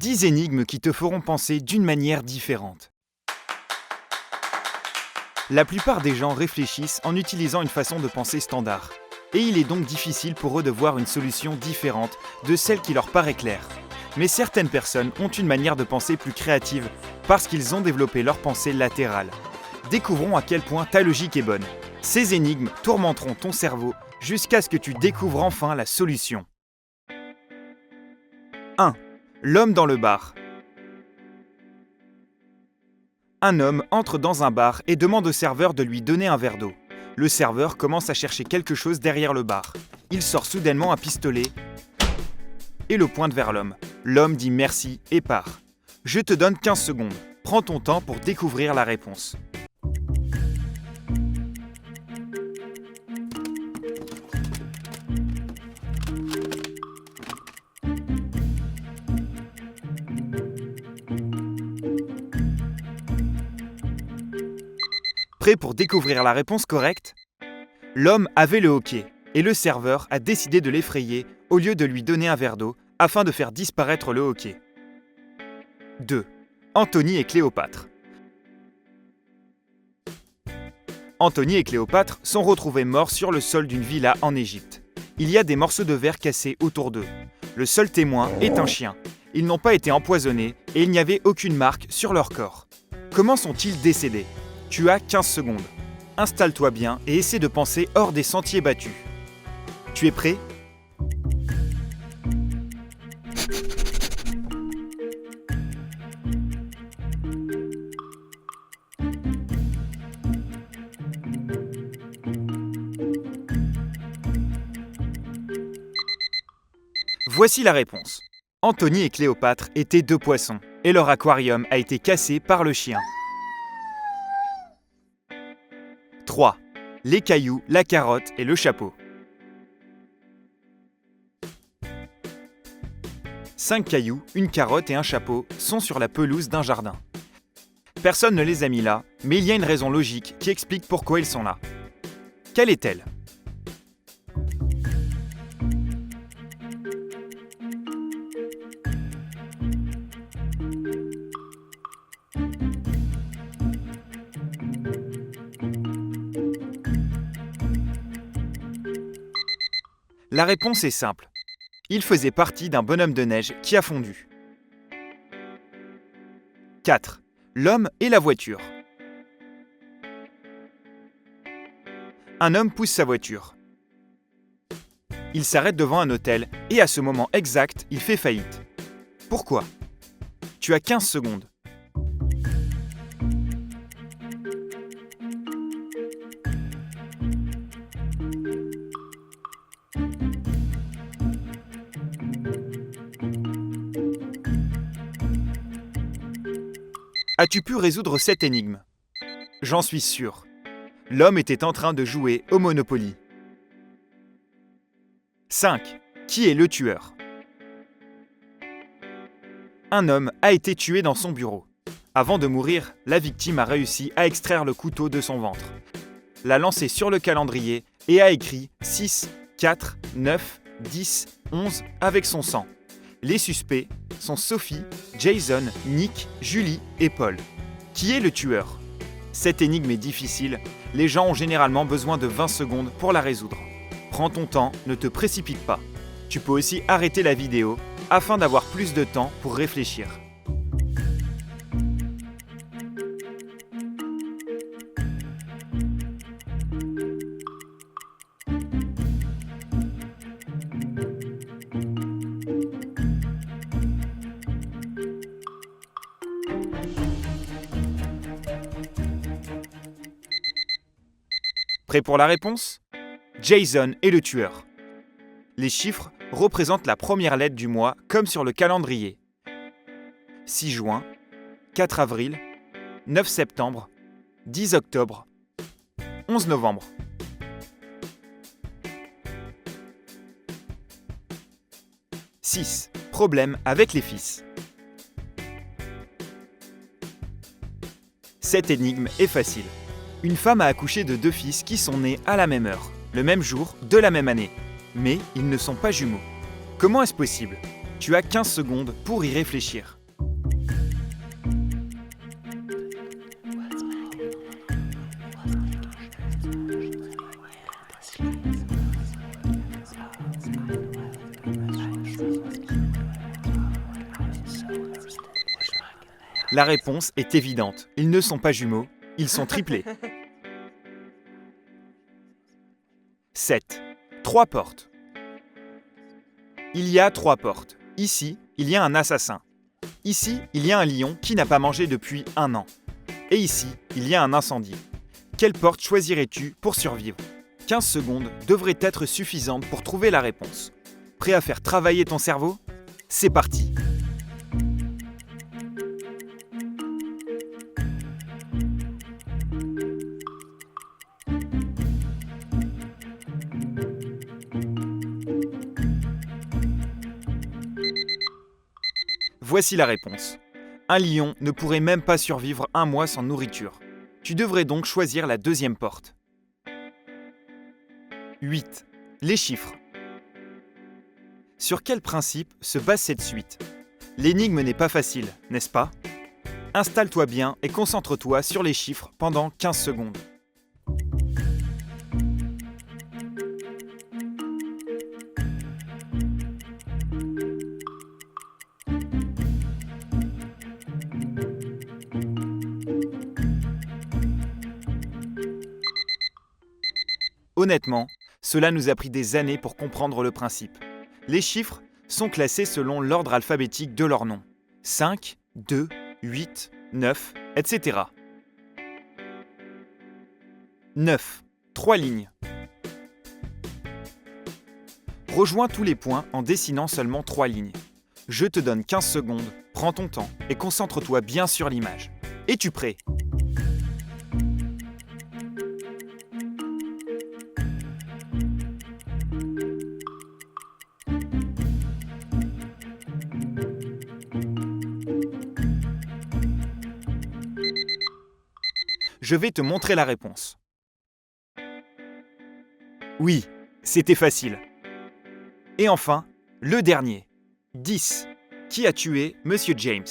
10 énigmes qui te feront penser d'une manière différente. La plupart des gens réfléchissent en utilisant une façon de penser standard. Et il est donc difficile pour eux de voir une solution différente de celle qui leur paraît claire. Mais certaines personnes ont une manière de penser plus créative parce qu'ils ont développé leur pensée latérale. Découvrons à quel point ta logique est bonne. Ces énigmes tourmenteront ton cerveau jusqu'à ce que tu découvres enfin la solution. 1. L'homme dans le bar. Un homme entre dans un bar et demande au serveur de lui donner un verre d'eau. Le serveur commence à chercher quelque chose derrière le bar. Il sort soudainement un pistolet et le pointe vers l'homme. L'homme dit merci et part. Je te donne 15 secondes. Prends ton temps pour découvrir la réponse. Prêt pour découvrir la réponse correcte ? L'homme avait le hoquet et le serveur a décidé de l'effrayer au lieu de lui donner un verre d'eau afin de faire disparaître le hoquet. 2. Antony et Cléopâtre. Antony et Cléopâtre sont retrouvés morts sur le sol d'une villa en Égypte. Il y a des morceaux de verre cassés autour d'eux. Le seul témoin est un chien. Ils n'ont pas été empoisonnés et il n'y avait aucune marque sur leur corps. Comment sont-ils décédés ? Tu as 15 secondes. Installe-toi bien et essaie de penser hors des sentiers battus. Tu es prêt ? Voici la réponse. Antony et Cléopâtre étaient 2 poissons et leur aquarium a été cassé par le chien. 3. Les cailloux, la carotte et le chapeau. 5 cailloux, une carotte et un chapeau sont sur la pelouse d'un jardin. Personne ne les a mis là, mais il y a une raison logique qui explique pourquoi ils sont là. Quelle est-elle ? La réponse est simple. Il faisait partie d'un bonhomme de neige qui a fondu. 4. L'homme et la voiture. Un homme pousse sa voiture. Il s'arrête devant un hôtel et à ce moment exact, il fait faillite. Pourquoi ? Tu as 15 secondes. As-tu pu résoudre cette énigme ? J'en suis sûr. L'homme était en train de jouer au Monopoly. 5. Qui est le tueur ? Un homme a été tué dans son bureau. Avant de mourir, la victime a réussi à extraire le couteau de son ventre, l'a lancé sur le calendrier et a écrit 6, 4, 9, 10, 11 avec son sang. Les suspects sont Sophie, Jason, Nick, Julie et Paul. Qui est le tueur ? Cette énigme est difficile. Les gens ont généralement besoin de 20 secondes pour la résoudre. Prends ton temps, ne te précipite pas. Tu peux aussi arrêter la vidéo afin d'avoir plus de temps pour réfléchir. Prêt pour la réponse ? Jason est le tueur. Les chiffres représentent la première lettre du mois comme sur le calendrier. 6 juin, 4 avril, 9 septembre, 10 octobre, 11 novembre. « 6. Problème avec les fils. Cette énigme est facile. Une femme a accouché de 2 fils qui sont nés à la même heure, le même jour, de la même année. Mais ils ne sont pas jumeaux. Comment est-ce possible ? Tu as 15 secondes pour y réfléchir. La réponse est évidente. Ils ne sont pas jumeaux, ils sont triplés. 7. 3 portes. Il y a 3 portes. Ici, il y a un assassin. Ici, il y a un lion qui n'a pas mangé depuis 1 an. Et ici, il y a un incendie. Quelle porte choisirais-tu pour survivre ? 15 secondes devraient être suffisantes pour trouver la réponse. Prêt à faire travailler ton cerveau ? C'est parti ! Voici la réponse. Un lion ne pourrait même pas survivre 1 mois sans nourriture. Tu devrais donc choisir la deuxième porte. 8. Les chiffres. Sur quel principe se base cette suite ? L'énigme n'est pas facile, n'est-ce pas ? Installe-toi bien et concentre-toi sur les chiffres pendant 15 secondes. Honnêtement, cela nous a pris des années pour comprendre le principe. Les chiffres sont classés selon l'ordre alphabétique de leur nom. 5, 2, 8, 9, etc. 9. 3 lignes. Rejoins tous les points en dessinant seulement 3 lignes. Je te donne 15 secondes, prends ton temps et concentre-toi bien sur l'image. Es-tu prêt ? Je vais te montrer la réponse. Oui, c'était facile. Et enfin, le dernier. 10. Qui a tué Monsieur James ?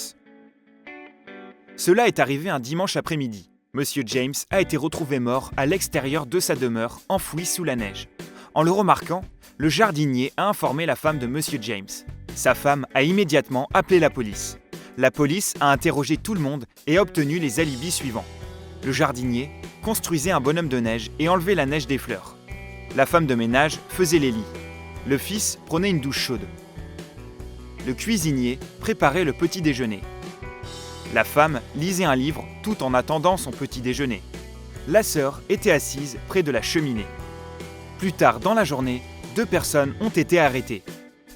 Cela est arrivé un dimanche après-midi. Monsieur James a été retrouvé mort à l'extérieur de sa demeure, enfoui sous la neige. En le remarquant, le jardinier a informé la femme de Monsieur James. Sa femme a immédiatement appelé la police. La police a interrogé tout le monde et a obtenu les alibis suivants. Le jardinier construisait un bonhomme de neige et enlevait la neige des fleurs. La femme de ménage faisait les lits. Le fils prenait une douche chaude. Le cuisinier préparait le petit déjeuner. La femme lisait un livre tout en attendant son petit déjeuner. La sœur était assise près de la cheminée. Plus tard dans la journée, 2 personnes ont été arrêtées.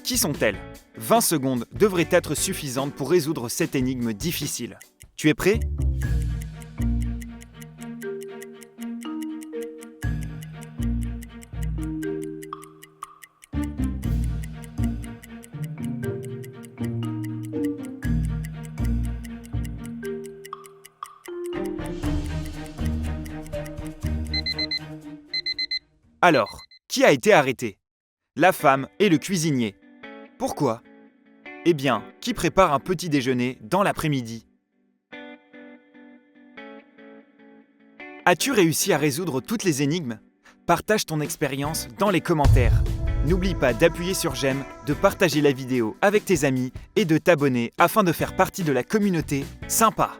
Qui sont-elles ? 20 secondes devraient être suffisantes pour résoudre cette énigme difficile. Tu es prêt ? Alors, qui a été arrêté ? La femme et le cuisinier. Pourquoi ? Eh bien, qui prépare un petit déjeuner dans l'après-midi ? As-tu réussi à résoudre toutes les énigmes ? Partage ton expérience dans les commentaires. N'oublie pas d'appuyer sur j'aime, de partager la vidéo avec tes amis et de t'abonner afin de faire partie de la communauté sympa.